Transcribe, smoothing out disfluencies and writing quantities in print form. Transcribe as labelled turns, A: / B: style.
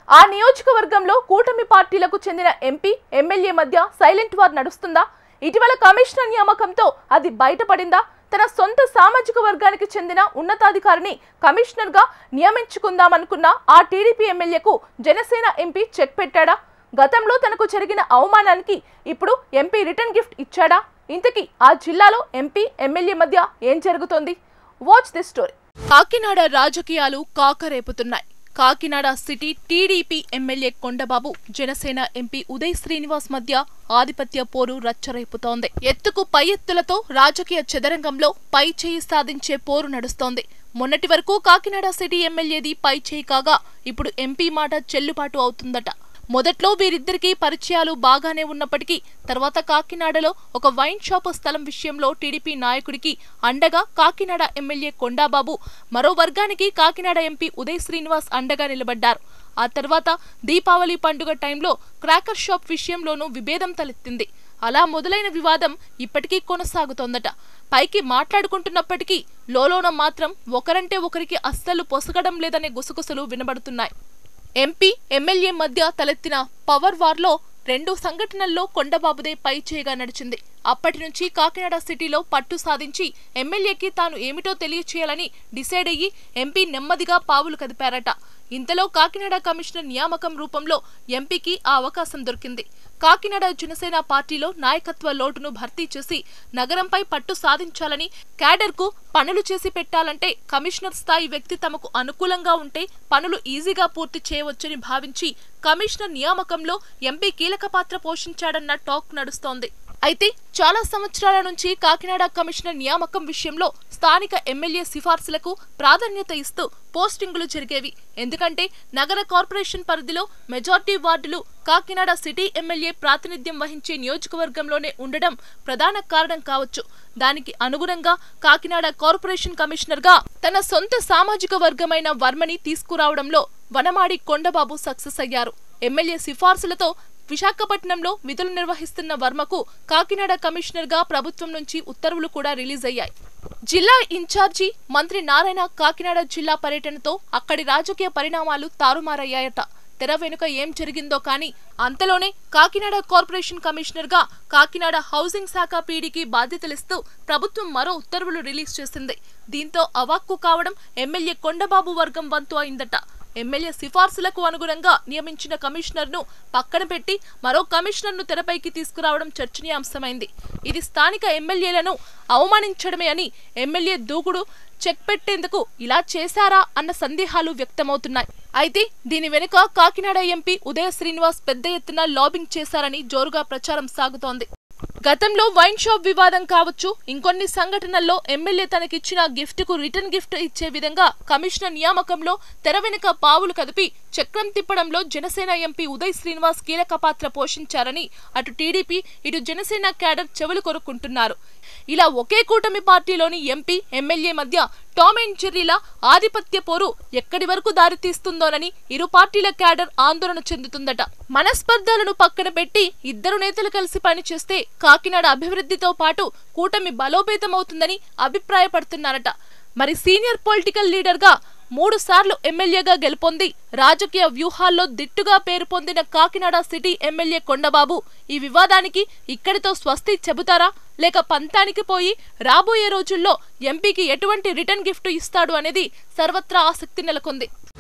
A: ఆ నియోజకవర్గంలో కూటమి పార్టీలకు చెందిన ఎంపీ ఎమ్మెల్యే మధ్య సైలెంట్ వార్ నడుస్తుందా? ఇటీవల కమిషనర్ నియామకంతో అది బయటపడిందా? తన సొంత సామాజిక వర్గానికి చెందిన ఉన్నతాధికారిని కమిషనర్ గా నియమించుకుందామనుకున్న ఆ టీడీపీ ఎమ్మెల్యేకు జనసేన ఎంపీ చెక్ పెట్టాడా? గతంలో తనకు జరిగిన అవమానానికి ఇప్పుడు ఎంపీ రిటర్న్ గిఫ్ట్ ఇచ్చాడా? ఇంతకీ ఆ జిల్లాలో ఎంపీ ఎమ్మెల్యే మధ్య ఏం జరుగుతోంది? Watch this story. కాకినాడ రాజకీయాలు కాకరేపుతున్నాయి. Kakinada city TDP MLA Kondababu, Janasena MP Uday Srinivas మధ్య ఆధిపత్య పోరు రచ్చరేపుతోంది. ఎత్తుకు పై ఎత్తులతో రాజకీయ చదరంగంలో పై చేయి సాధించే పోరు నడుస్తోంది. మొన్నటి వరకు కాకినాడ సిటీ ఎమ్మెల్యేది పై చేయి కాగా ఇప్పుడు ఎంపీ మాట చెల్లుబాటు అవుతుందట. మొదట్లో వీరిద్దరికీ పరిచయాలు బాగానే ఉన్నప్పటికీ తర్వాత కాకినాడలో ఒక వైన్ షాపు స్థలం విషయంలో టీడీపీ నాయకుడికి అండగా కాకినాడ ఎమ్మెల్యే కొండబాబు, మరో వర్గానికి కాకినాడ ఎంపీ ఉదయ్ శ్రీనివాస్ అండగా నిలబడ్డారు. ఆ తర్వాత దీపావళి పండుగ టైంలో క్రాకర్ షాప్ విషయంలోనూ విభేదం తలెత్తింది. అలా మొదలైన వివాదం ఇప్పటికీ కొనసాగుతోందట. పైకి మాట్లాడుకుంటున్నప్పటికీ లోలోన మాత్రం ఒకరంటే ఒకరికి అస్సలు పొసగడం లేదనే గుసగుసలు వినబడుతున్నాయి. ఎంపీ ఎమ్మెల్యే మధ్య తలెత్తిన పవర్ వార్లో రెండు సంఘటనల్లో కొండబాబుదే పై చేయగా నడిచింది. అప్పటి నుంచి కాకినాడ సిటీలో పట్టు సాధించి ఎమ్మెల్యేకి తాను ఏమిటో తెలియచేయాలని డిసైడ్ అయ్యి ఎంపీ నెమ్మదిగా పావులు కదిపారట. ఇంతలో కాకినాడ కమిషనర్ నియామకం రూపంలో ఎంపీకి ఆ అవకాశం దొరికింది. కాకినాడ జనసేన పార్టీలో నాయకత్వ లోటును భర్తీ చేసి నగరంపై పట్టు సాధించాలని, క్యాడర్కు పనులు చేసి పెట్టాలంటే కమిషనర్ స్థాయి వ్యక్తి తమకు అనుకూలంగా ఉంటే పనులు ఈజీగా పూర్తి చేయవచ్చని భావించి కమిషనర్ నియామకంలో ఎంపీ కీలక పాత్ర పోషించాడన్న టాక్ నడుస్తోంది. అయితే చాలా సంవత్సరాల నుంచి కాకినాడ కమిషనర్ నియామకం విషయంలో స్థానిక ఎమ్మెల్యే సిఫార్సులకు ప్రాధాన్యత ఇస్తూ పోస్టింగులు జరిగేవి. ఎందుకంటే నగర కార్పొరేషన్ పరిధిలో మెజార్టీ వార్డులు కాకినాడ సిటీ ఎమ్మెల్యే ప్రాతినిధ్యం వహించే నియోజకవర్గంలోనే ఉండడం ప్రధాన కారణం కావచ్చు. దానికి అనుగుణంగా కాకినాడ కార్పొరేషన్ కమిషనర్ గా తన సొంత సామాజిక వర్గమైన వర్మని తీసుకురావడంలో వనమాడి కొండబాబు సక్సెస్ అయ్యారు. ఎమ్మెల్యే సిఫార్సులతో విశాఖపట్నంలో విధులు నిర్వహిస్తున్న వర్మకు కాకినాడ కమిషనర్ గా ప్రభుత్వం నుంచి ఉత్తర్వులు కూడా రిలీజ్ అయ్యాయి. జిల్లా ఇన్ఛార్జి మంత్రి నారాయణ కాకినాడ జిల్లా పర్యటనతో అక్కడి రాజకీయ పరిణామాలు తారుమారయ్యాయట. తెర వెనుక ఏం జరిగిందో కానీ అంతలోనే కాకినాడ కార్పొరేషన్ కమిషనర్ గా కాకినాడ హౌసింగ్ శాఖ పీడీకి బాధ్యతలిస్తూ ప్రభుత్వం మరో ఉత్తర్వులు రిలీజ్ చేసింది. దీంతో అవాక్కు కావడం ఎమ్మెల్యే కొండబాబు వర్గం వంతు అయిందట. ఎమ్మెల్యే సిఫార్సులకు అనుగుణంగా నియమించిన కమిషనర్ ను పక్కన పెట్టి మరో కమిషనర్ ను తెరపైకి తీసుకురావడం చర్చనీయాంశమైంది. ఇది స్థానిక ఎమ్మెల్యేలను అవమానించడమే అని ఎమ్మెల్యే దూకుడు చెక్ పెట్టేందుకు ఇలా చేశారా అన్న సందేహాలు వ్యక్తమవుతున్నాయి. అయితే దీని వెనుక కాకినాడ ఎంపీ ఉదయ శ్రీనివాస్ పెద్ద ఎత్తున లాబింగ్ చేశారని జోరుగా ప్రచారం సాగుతోంది. గతంలో వైన్ షాప్ వివాదం కావచ్చు, ఇంకొన్ని సంఘటనల్లో ఎమ్మెల్యే తనకిచ్చిన గిఫ్ట్ కు రిటర్న్ గిఫ్ట్ ఇచ్చే విధంగా కమిషనర్ నియామకంలో తెర వెనుక పావులు కదిపి చక్రం తిప్పడంలో జనసేన ఎంపీ ఉదయ్ శ్రీనివాస్ కీలక పాత్ర పోషించారని అటు టీడీపీ ఇటు జనసేన క్యాడర్ చెవులు కొరుక్కుంటున్నారు. ఇలా ఒకే కూటమి పార్టీలోని ఎంపీ ఎమ్మెల్యే మధ్య టామ్ అండ్ జెర్రీలా ఆధిపత్య పోరు ఎక్కడి వరకు దారితీస్తుందోనని ఇరు పార్టీల క్యాడర్ ఆందోళన చెందుతుందట. మనస్పర్ధలను పక్కన పెట్టి ఇద్దరు నేతలు కలిసి పనిచేస్తే కాకినాడ అభివృద్ధితో పాటు కూటమి బలోపేతమవుతుందని అభిప్రాయపడుతున్నారట. మరి సీనియర్ పొలిటికల్ లీడర్ గా 3 సార్లు ఎమ్మెల్యేగా గెలుపొంది రాజకీయ వ్యూహాల్లో దిట్టుగా పేరు పొందిన కాకినాడ సిటీ ఎమ్మెల్యే కొండబాబు ఈ వివాదానికి ఇక్కడితో స్వస్తి చెబుతారా, లేక పంతానికి పోయి రాబోయే రోజుల్లో ఎంపీకి ఎటువంటి రిటర్న్ గిఫ్ట్ ఇస్తాడు అనేది సర్వత్రా ఆసక్తి నెలకొంది.